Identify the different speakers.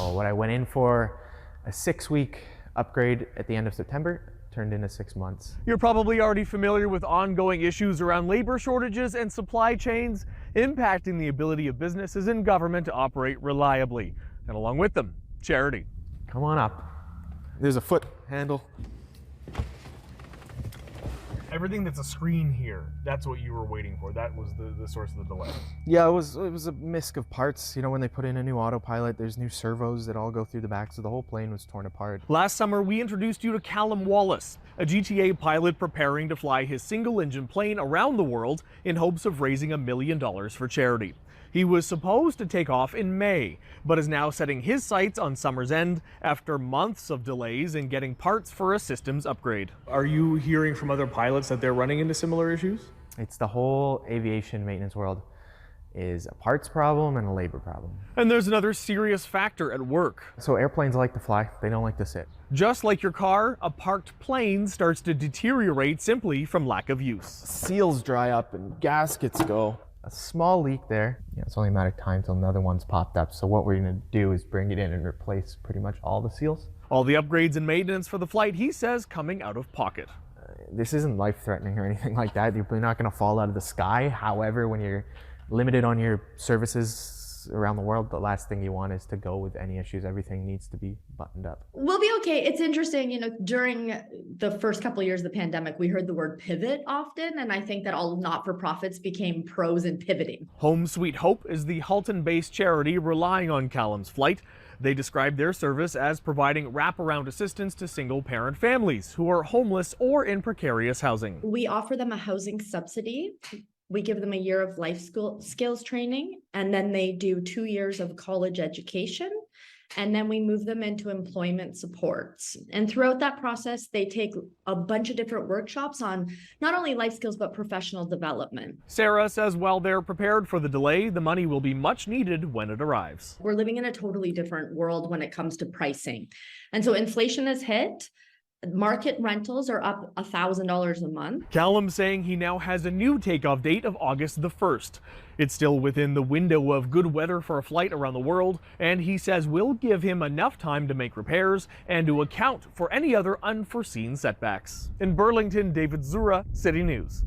Speaker 1: So what I went in for, a 6-week upgrade at the end of September, turned into 6 months.
Speaker 2: You're probably already familiar with ongoing issues around labor shortages and supply chains impacting the ability of businesses and government to operate reliably. And along with them, charity.
Speaker 1: Come on up. There's a foot handle.
Speaker 2: Everything that's a screen here, that's what you were waiting for. That was the source of the delay.
Speaker 1: Yeah, it was a misc of parts. You know, when they put in a new autopilot, there's new servos that all go through the back, so the whole plane was torn apart.
Speaker 2: Last summer, we introduced you to Callum Wallace, a GTA pilot preparing to fly his single-engine plane around the world in hopes of raising $1 million for charity. He was supposed to take off in May, but is now setting his sights on summer's end after months of delays in getting parts for a systems upgrade. Are you hearing from other pilots that they're running into similar issues?
Speaker 1: It's the whole aviation maintenance world is a parts problem and a labor problem.
Speaker 2: And there's another serious factor at work.
Speaker 1: So airplanes like to fly, they don't like to sit.
Speaker 2: Just like your car, a parked plane starts to deteriorate simply from lack of use.
Speaker 1: Seals dry up and gaskets go. A small leak there, it's only a matter of time till another one's popped up. So what we're gonna do is bring it in and replace pretty much all the seals.
Speaker 2: All the upgrades and maintenance for the flight, he says, coming out of pocket.
Speaker 1: This isn't life-threatening or anything like that. You're not gonna fall out of the sky. However, when you're limited on your services around the world, the last thing you want is to go with any issues. Everything needs to be buttoned up.
Speaker 3: We'll be okay. It's interesting, during the first couple of years of the pandemic, we heard the word pivot often, and I think that all not-for-profits became pros in pivoting.
Speaker 2: Home Sweet Hope is the Halton-based charity relying on Callum's flight. They describe their service as providing wraparound assistance to single-parent families who are homeless or in precarious housing.
Speaker 3: We offer them a housing subsidy. We give them a year of life skills training, and then they do 2 years of college education, and then we move them into employment supports. And throughout that process, they take a bunch of different workshops on not only life skills, but professional development.
Speaker 2: Sarah says while they're prepared for the delay, the money will be much needed when it arrives.
Speaker 3: We're living in a totally different world when it comes to pricing. And so inflation has hit. Market rentals are up $1,000 a month.
Speaker 2: Callum saying he now has a new takeoff date of August the 1st. It's still within the window of good weather for a flight around the world, and he says will give him enough time to make repairs and to account for any other unforeseen setbacks. In Burlington, David Zura, City News.